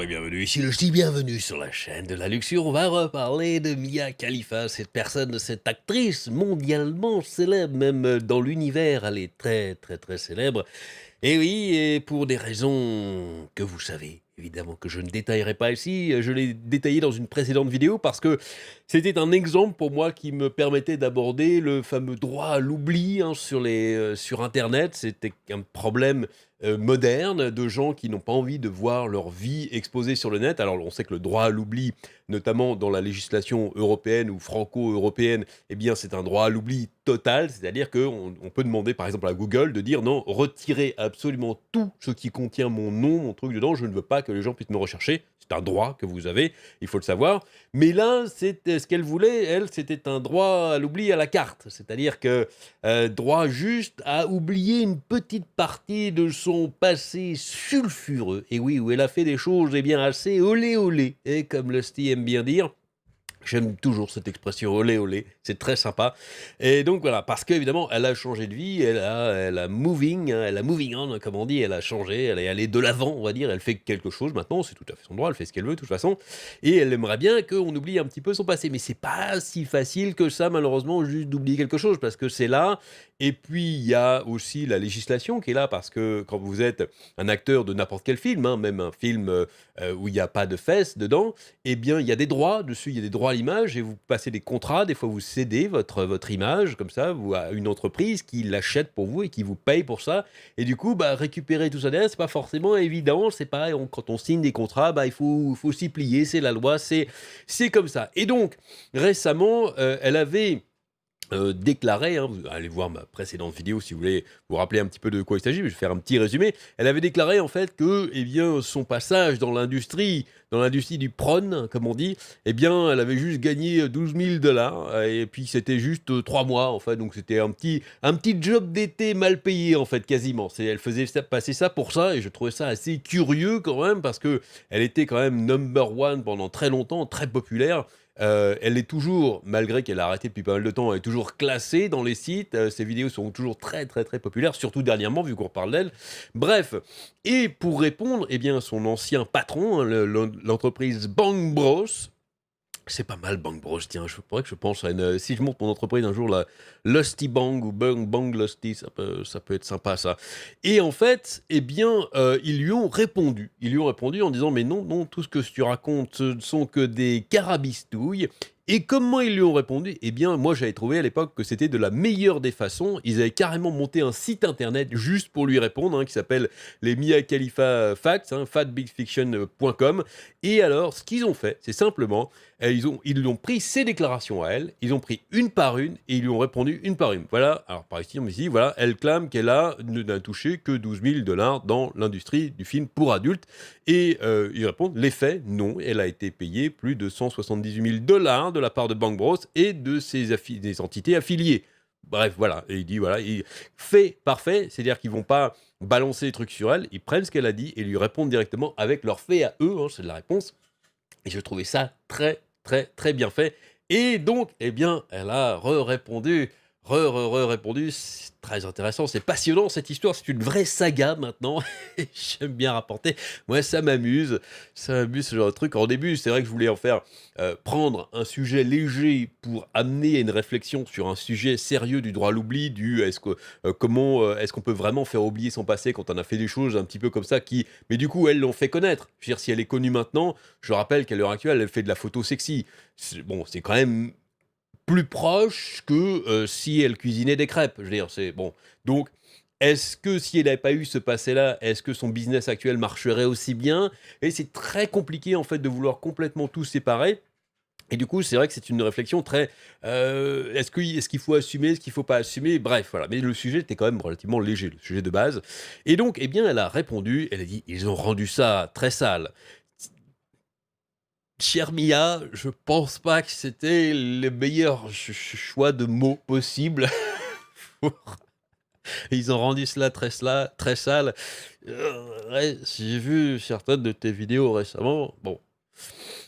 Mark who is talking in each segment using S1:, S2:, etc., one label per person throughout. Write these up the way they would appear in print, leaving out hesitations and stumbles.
S1: et bienvenue, ici le ch'ti, bienvenue sur la chaîne de la luxure. On va reparler de Mia Khalifa, cette personne, cette actrice mondialement célèbre, même dans l'univers, elle est très très très célèbre. Et oui, et pour des raisons que vous savez, évidemment que je ne détaillerai pas ici, je l'ai détaillé dans une précédente vidéo parce que c'était un exemple pour moi qui me permettait d'aborder le fameux droit à l'oubli hein, sur Internet. C'était un problème moderne de gens qui n'ont pas envie de voir leur vie exposée sur le net. Alors on sait que le droit à l'oubli, notamment dans la législation européenne ou franco-européenne, eh bien c'est un droit à l'oubli total, c'est-à-dire qu'on peut demander par exemple à Google de dire non, retirez absolument tout ce qui contient mon nom, mon truc dedans, je ne veux pas que les gens puissent me rechercher. C'est un droit que vous avez, il faut le savoir. Mais là, c'était ce qu'elle voulait, elle, c'était un droit à l'oubli à la carte. C'est-à-dire que droit juste à oublier une petite partie de son passé sulfureux. Et oui, où elle a fait des choses eh bien assez olé olé, et comme le Steve aime bien dire. J'aime toujours cette expression olé olé, c'est très sympa. Et donc voilà, parce qu'évidemment, elle a changé de vie, elle a moving, hein, elle a moving on, comme on dit, elle a changé, elle est allée de l'avant, on va dire, elle fait quelque chose maintenant, c'est tout à fait son droit, elle fait ce qu'elle veut de toute façon, et elle aimerait bien qu'on oublie un petit peu son passé. Mais c'est pas si facile que ça, malheureusement, juste d'oublier quelque chose, parce que c'est là, et puis il y a aussi la législation qui est là, parce que quand vous êtes un acteur de n'importe quel film, hein, même un film où il n'y a pas de fesses dedans, eh bien, il y a des droits dessus, il y a des droits à l'image et vous passez des contrats. Des fois, vous cédez votre image comme ça à une entreprise qui l'achète pour vous et qui vous paye pour ça. Et du coup, bah, récupérer tout ça derrière, c'est pas forcément évident. C'est pareil, quand on signe des contrats, bah, il faut s'y plier. C'est la loi, c'est comme ça. Et donc, récemment, elle avait déclaré, hein, vous allez voir ma précédente vidéo si vous voulez vous rappeler un petit peu de quoi il s'agit, mais je vais faire un petit résumé. Elle avait déclaré en fait que eh bien, son passage dans l'industrie du prône, comme on dit, eh bien, elle avait juste gagné 12 000 $, et puis c'était juste 3 mois, en fait, donc c'était un petit job d'été mal payé, en fait, quasiment. Elle faisait passer ça pour ça, et je trouvais ça assez curieux quand même, parce que elle était quand même number one pendant très longtemps, très populaire. Elle est toujours, malgré qu'elle a arrêté depuis pas mal de temps, elle est toujours classée dans les sites. Ses vidéos sont toujours très, très, très populaires, surtout dernièrement, vu qu'on parle d'elle. Bref, et pour répondre, eh bien, son ancien patron, hein, l'entreprise Bang Bros, c'est pas mal Bang Bros, tiens, je pourrais que je pense à une si je monte mon entreprise un jour, la Lusty Bang ou Bang Lusty, ça peut être sympa ça. Et en fait, eh bien, ils lui ont répondu. Ils lui ont répondu en disant: «Mais non, non, tout ce que tu racontes, ce ne sont que des carabistouilles». Et comment ils lui ont répondu? Eh bien, moi, j'avais trouvé à l'époque que c'était de la meilleure des façons. Ils avaient carrément monté un site internet juste pour lui répondre, hein, qui s'appelle les Mia Khalifa Facts, hein, fatbigfiction.com. Et alors, ce qu'ils ont fait, c'est simplement ils ont pris ses déclarations à elle, ils ont pris une par une et ils lui ont répondu une par une. Voilà, alors par ici, on me dit, voilà, elle clame qu'elle n'a touché que 12 000 $ dans l'industrie du film pour adultes. Et ils répondent, les faits, non, elle a été payée plus de 178 000 $ de la part de Bang Bros et de des entités affiliées. Bref, voilà, et il dit, voilà, fait parfait, c'est-à-dire qu'ils vont pas balancer les trucs sur elle, ils prennent ce qu'elle a dit et lui répondent directement avec leurs faits à eux, hein, c'est de la réponse. Et je trouvais ça très, très, très bien fait. Et donc, eh bien, elle a répondu, répondu. C'est très intéressant, c'est passionnant cette histoire. C'est une vraie saga maintenant. Et j'aime bien rapporter. Moi, ça m'amuse ce genre de truc. En début, c'est vrai que je voulais en faire prendre un sujet léger pour amener à une réflexion sur un sujet sérieux du droit à l'oubli, comment est-ce qu'on peut vraiment faire oublier son passé quand on a fait des choses un petit peu comme ça mais du coup, elles l'ont fait connaître. Je veux dire, si elle est connue maintenant, je rappelle qu'à l'heure actuelle, elle fait de la photo sexy. Bon, c'est quand même plus proche que si elle cuisinait des crêpes. Je veux dire, c'est bon. Donc, est-ce que si elle n'avait pas eu ce passé-là, est-ce que son business actuel marcherait aussi bien? Et c'est très compliqué en fait de vouloir complètement tout séparer. Et du coup, c'est vrai que c'est une réflexion très est-ce qu'il faut assumer, est-ce qu'il faut pas assumer? Bref, voilà. Mais le sujet était quand même relativement léger, le sujet de base. Et donc, eh bien, elle a répondu. Elle a dit: «Ils ont rendu ça très sale». Chère Mia, je pense pas que c'était le meilleur choix de mots possible. Ils ont rendu cela très sale. Ouais, j'ai vu certaines de tes vidéos récemment. Bon.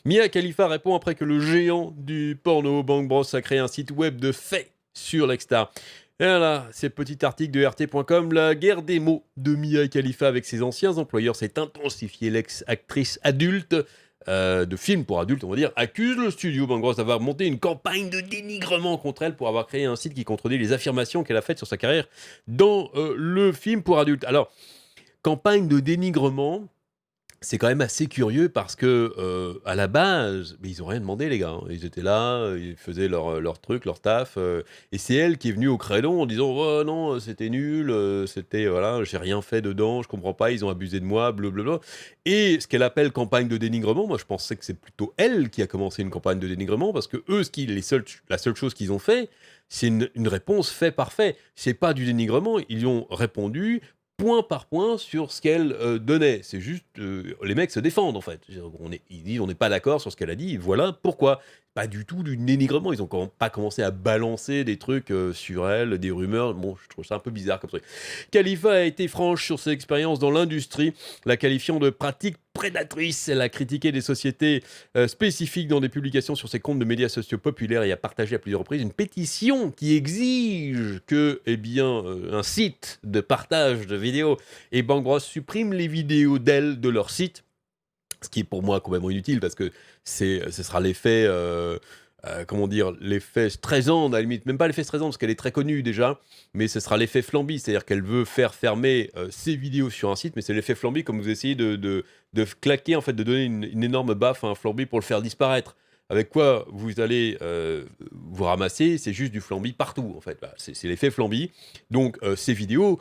S1: Mia Khalifa répond après que le géant du porno Bang Bros a créé un site web de faits sur l'ex-star.
S2: Et voilà, c'est le petit article de RT.com. La guerre des mots de Mia Khalifa avec ses anciens employeurs s'est intensifiée. L'ex-actrice adulte, de film pour adultes, on va dire, accuse le studio Bang Bros d'avoir monté une campagne de dénigrement contre elle pour avoir créé un site qui contredit les affirmations qu'elle a faites sur sa carrière dans le film pour adultes. Alors, campagne de dénigrement, c'est quand même assez curieux parce que, à la base, mais ils ont rien demandé les gars, hein. Ils étaient là, ils faisaient leur truc, leur taf, et c'est elle qui est venue au créneau en disant: «Oh non, c'était nul, c'était voilà, j'ai rien fait dedans, je comprends pas, ils ont abusé de moi, blablabla» et ce qu'elle appelle campagne de dénigrement, moi je pensais que c'est plutôt elle qui a commencé une campagne de dénigrement parce qu'eux, la seule chose qu'ils ont fait, c'est une réponse fait par fait. C'est pas du dénigrement, ils lui ont répondu point par point sur ce qu'elle, donnait. C'est juste, les mecs se défendent, en fait. Ils disent: «On n'est pas d'accord sur ce qu'elle a dit, voilà pourquoi». Pas du tout du dénigrement. Ils ont pas commencé à balancer des trucs, sur elle, des rumeurs. Bon, je trouve ça un peu bizarre comme truc. Khalifa a été franche sur ses expériences dans l'industrie, la qualifiant de pratique prédatrice. Elle a critiqué des sociétés spécifiques dans des publications sur ses comptes de médias sociaux populaires et a partagé à plusieurs reprises une pétition qui exige que, eh bien, un site de partage de vidéos et Bang Bros supprime les vidéos d'elle de leur site. Ce qui est pour moi complètement inutile parce que ce sera l'effet, comment dire? L'effet Streisand à la limite, même pas l'effet Streisand parce qu'elle est très connue déjà, mais ce sera l'effet Flamby. C'est-à-dire qu'elle veut faire fermer, ses vidéos sur un site, mais c'est l'effet Flamby comme vous essayez de claquer en fait, de donner une énorme baffe à un Flamby pour le faire disparaître. Avec quoi vous allez, vous ramasser, c'est juste du Flamby partout en fait. Voilà, c'est l'effet Flamby. Donc, ces vidéos,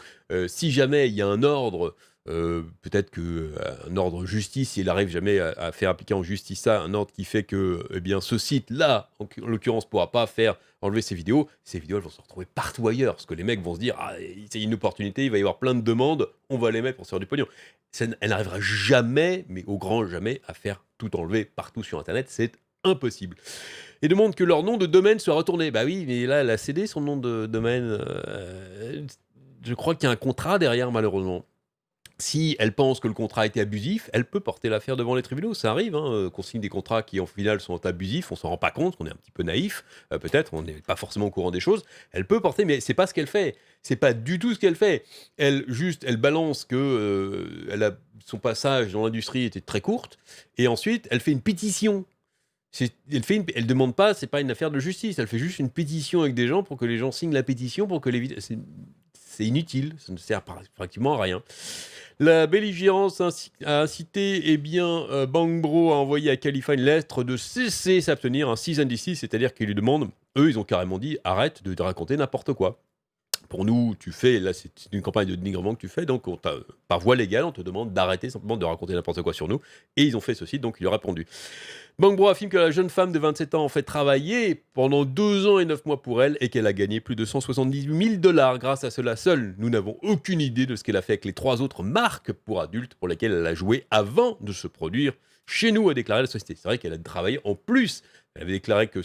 S2: si jamais il y a un ordre, peut-être que, un ordre justice, s'il arrive jamais à faire appliquer en justice ça, un ordre qui fait que, eh bien, ce site-là, en l'occurrence, pourra pas faire enlever ces vidéos, elles vont se retrouver partout ailleurs. Parce que les mecs vont se dire: «Ah, c'est une opportunité, il va y avoir plein de demandes, on va les mettre pour se faire du pognon». Elle n'arrivera jamais, mais au grand jamais, à faire tout enlever partout sur internet, c'est impossible. Et demande que leur nom de domaine soit retourné. Bah oui, mais là, elle a cédé son nom de domaine, je crois qu'il y a un contrat derrière malheureusement. Si elle pense que le contrat a été abusif, elle peut porter l'affaire devant les tribunaux. Ça arrive, hein, qu'on signe des contrats qui, en final, sont abusifs. On s'en rend pas compte, on est un petit peu naïf, peut-être, on n'est pas forcément au courant des choses. Elle peut porter, mais c'est pas ce qu'elle fait. C'est pas du tout ce qu'elle fait. Elle balance que son passage dans l'industrie était très courte, et ensuite, elle fait une pétition. Elle demande pas, c'est pas une affaire de justice. Elle fait juste une pétition avec des gens pour que les gens signent la pétition pour que les vidéos. C'est inutile, ça ne sert pratiquement à rien. La belligérance a incité eh bien, Bang Bro à envoyer à Khalifa une lettre de cesser s'abstenir, un cease and desist, c'est-à-dire qu'ils lui demandent, eux, ils ont carrément dit arrête de raconter n'importe quoi. Pour nous, là, c'est une campagne de dénigrement que tu fais, donc par voie légale, on te demande d'arrêter simplement de raconter n'importe quoi sur nous. Et ils ont fait ceci, donc il lui a répondu. Bang Bro affirme que la jeune femme de 27 ans a en fait travaillé pendant 2 ans et 9 mois pour elle et qu'elle a gagné plus de 178 000 $ grâce à cela seul. Nous n'avons aucune idée de ce qu'elle a fait avec les 3 autres marques pour adultes pour lesquelles elle a joué avant de se produire chez nous, a déclaré la société. C'est vrai qu'elle a travaillé en plus. Elle avait déclaré que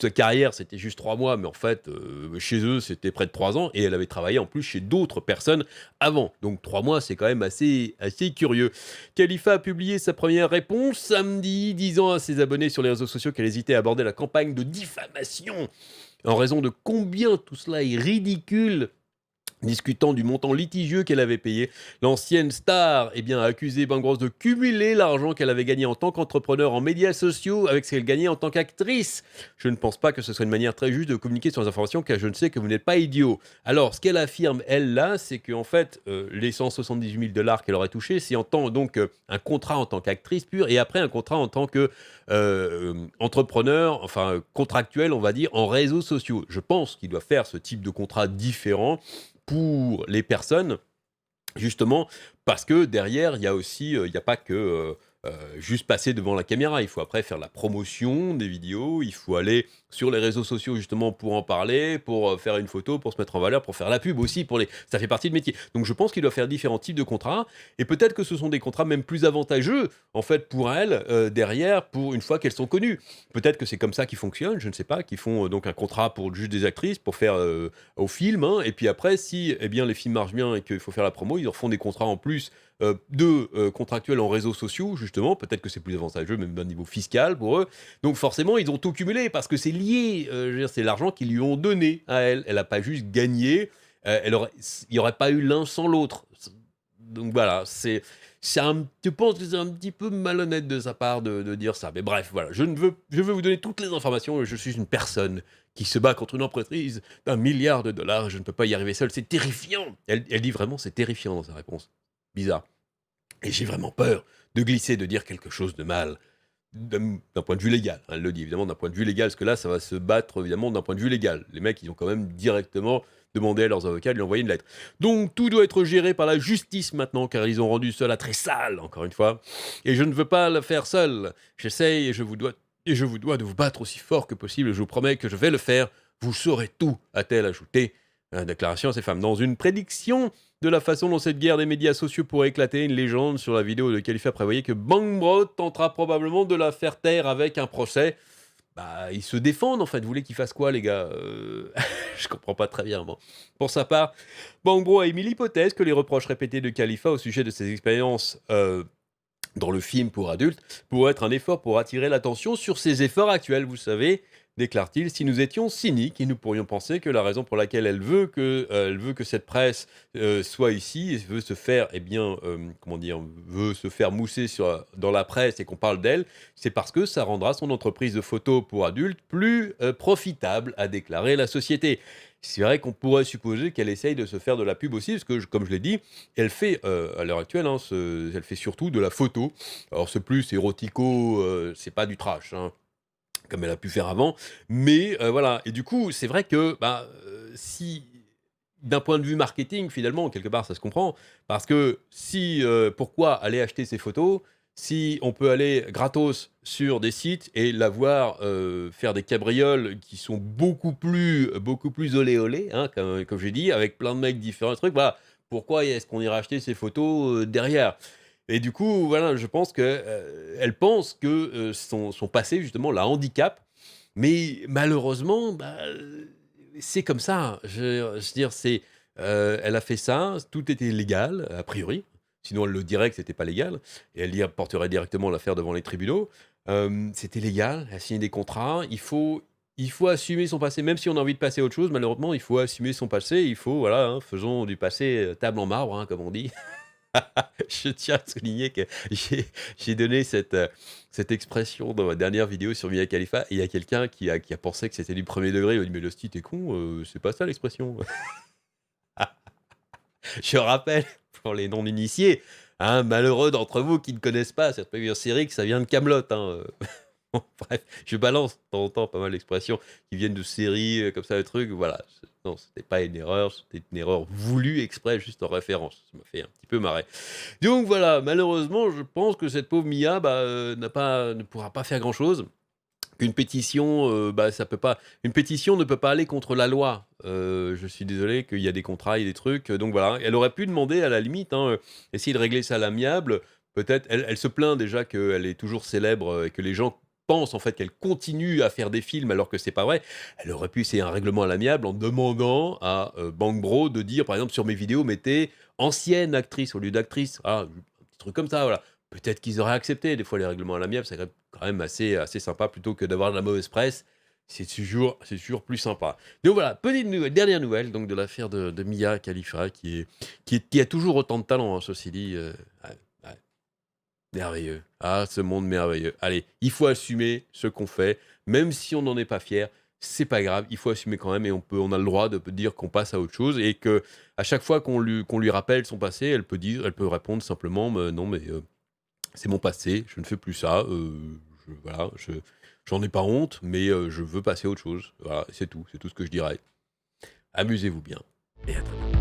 S2: sa carrière, c'était juste 3 mois, mais en fait, chez eux, c'était près de 3 ans et elle avait travaillé en plus chez d'autres personnes avant. Donc 3 mois, c'est quand même assez curieux. Khalifa a publié sa première réponse samedi, disant à ses abonnés sur les réseaux sociaux qu'elle hésitait à aborder la campagne de diffamation en raison de combien tout cela est ridicule. Discutant du montant litigieux qu'elle avait payé, l'ancienne star a accusé Bang Bros de cumuler l'argent qu'elle avait gagné en tant qu'entrepreneur en médias sociaux avec ce qu'elle gagnait en tant qu'actrice. Je ne pense pas que ce soit une manière très juste de communiquer sur les informations, car je ne sais que vous n'êtes pas idiot. Alors, ce qu'elle affirme, elle, là, c'est qu'en fait, les 178 000 $ qu'elle aurait touchés, c'est donc un contrat en tant qu'actrice pure, et après un contrat en tant que entrepreneur, enfin contractuel, on va dire, en réseaux sociaux. Je pense qu'il doit faire ce type de contrat différent pour les personnes, justement, parce que derrière, il y a aussi, il n'y a pas que juste passer devant la caméra. Il faut après faire la promotion des vidéos, il faut aller sur les réseaux sociaux justement pour en parler, pour faire une photo, pour se mettre en valeur, pour faire la pub aussi. Ça fait partie du métier. Donc je pense qu'il doit faire différents types de contrats, et peut-être que ce sont des contrats même plus avantageux, en fait, pour elles, derrière, pour une fois qu'elles sont connues. Peut-être que c'est comme ça qu'ils fonctionnent, je ne sais pas, qu'ils font donc un contrat pour juste des actrices, pour faire au film, hein, et puis après, si eh bien, les films marchent bien et qu'il faut faire la promo, ils leur font des contrats en plus contractuels en réseaux sociaux, justement. Peut-être que c'est plus avantageux, même d'un niveau fiscal pour eux. Donc forcément, ils ont tout cumulé, parce que c'est lié. Je veux dire, c'est l'argent qu'ils lui ont donné à elle. Elle n'a pas juste gagné. Il n'y aurait pas eu l'un sans l'autre. Donc voilà, je pense que c'est un petit peu malhonnête de sa part de dire ça. Mais bref, voilà, je veux vous donner toutes les informations. Je suis une personne qui se bat contre une entreprise d'1 milliard de dollars. Je ne peux pas y arriver seul. C'est terrifiant. Elle dit vraiment, c'est terrifiant dans sa réponse. Bizarre. Et j'ai vraiment peur de glisser, de dire quelque chose de mal. D'un point de vue légal, hein, elle le dit évidemment d'un point de vue légal, parce que là, ça va se battre évidemment d'un point de vue légal. Les mecs, ils ont quand même directement demandé à leurs avocats de lui envoyer une lettre. Donc tout doit être géré par la justice maintenant, car ils ont rendu cela très sale, encore une fois. Et je ne veux pas le faire seul. J'essaye et je vous dois de vous battre aussi fort que possible. Je vous promets que je vais le faire. Vous saurez tout, a-t-elle ajouté. Déclaration à ces femmes. Dans une prédiction de la façon dont cette guerre des médias sociaux pourrait éclater, une légende sur la vidéo de Khalifa prévoyait que Bang Bros tentera probablement de la faire taire avec un procès. Bah, ils se défendent en fait. Vous voulez qu'ils fassent quoi, les gars? Je comprends pas très bien, moi. Pour sa part, Bang Bros a émis l'hypothèse que les reproches répétés de Khalifa au sujet de ses expériences dans le film pour adultes pourraient être un effort pour attirer l'attention sur ses efforts actuels, vous savez. Déclare-t-il, si nous étions cyniques et nous pourrions penser que la raison pour laquelle elle veut que cette presse soit ici, et veut se faire, veut se faire mousser dans la presse et qu'on parle d'elle, c'est parce que ça rendra son entreprise de photos pour adultes plus profitable, a déclaré la société. C'est vrai qu'on pourrait supposer qu'elle essaye de se faire de la pub aussi, parce que, comme je l'ai dit, elle fait, à l'heure actuelle, hein, elle fait surtout de la photo. Alors, c'est plus érotico, c'est pas du trash, hein, comme elle a pu faire avant. Mais voilà, et du coup, c'est vrai que si, d'un point de vue marketing, finalement, quelque part, ça se comprend. Parce que pourquoi aller acheter ces photos si on peut aller gratos sur des sites et la voir faire des cabrioles qui sont beaucoup plus olé olé, hein, comme j'ai dit, avec plein de mecs différents, trucs, voilà. Pourquoi est-ce qu'on ira acheter ces photos derrière? Et du coup, voilà, je pense elle pense que son passé, justement, la handicape. Mais malheureusement, c'est comme ça. Je veux dire, elle a fait ça, tout était légal, a priori. Sinon, elle le dirait que c'était pas légal. Et elle y apporterait directement l'affaire devant les tribunaux. C'était légal, elle a signé des contrats. Il faut assumer son passé, même si on a envie de passer à autre chose. Malheureusement, il faut assumer son passé. Il faut, voilà, hein, faisons du passé table en marbre, hein, comme on dit. Je tiens à souligner que j'ai donné cette expression dans ma dernière vidéo sur Mia Khalifa, et il y a quelqu'un qui a pensé que c'était du premier degré. Il m'a dit, mais Losty, t'es con, c'est pas ça l'expression. Je rappelle, pour les non-initiés, hein, malheureux d'entre vous qui ne connaissent pas cette première série, que ça vient de Camelot. Hein. Bon, bref, je balance de temps en temps pas mal d'expressions qui viennent de séries comme ça, des trucs. Voilà. Non, c'était pas une erreur, c'était une erreur voulue exprès, juste en référence. Ça m'a fait un petit peu marrer. Donc voilà, malheureusement, je pense que cette pauvre Mia ne pourra pas faire grand-chose. Qu'une pétition, ça peut pas. Une pétition ne peut pas aller contre la loi. Je suis désolé qu'il y a des contrats, il y a des trucs. Donc voilà, elle aurait pu demander à la limite, hein, essayer de régler ça à l'amiable. Peut-être, elle se plaint déjà qu'elle est toujours célèbre et que les gens pensent en fait qu'elle continue à faire des films alors que c'est pas vrai. Elle aurait pu essayer un règlement à l'amiable en demandant à Bang Bros de dire, par exemple, sur mes vidéos, mettez ancienne actrice au lieu d'actrice. Ah, un petit truc comme ça, voilà. Peut-être qu'ils auraient accepté. Des fois, les règlements à l'amiable, c'est quand même assez sympa plutôt que d'avoir de la mauvaise presse. C'est toujours plus sympa. Donc voilà, dernière nouvelle donc, de l'affaire de Mia Khalifa, qui a toujours autant de talent, hein, ceci dit. Ouais. Merveilleux. Ah, ce monde merveilleux. Allez, il faut assumer ce qu'on fait, même si on n'en est pas fier. C'est pas grave, il faut assumer quand même, et on a le droit de dire qu'on passe à autre chose, et que à chaque fois qu'on lui rappelle son passé, elle peut répondre simplement, non, mais c'est mon passé, je ne fais plus ça. Voilà, j'en ai pas honte, mais je veux passer à autre chose. Voilà, c'est tout ce que je dirais. Amusez-vous bien. Et à très bientôt.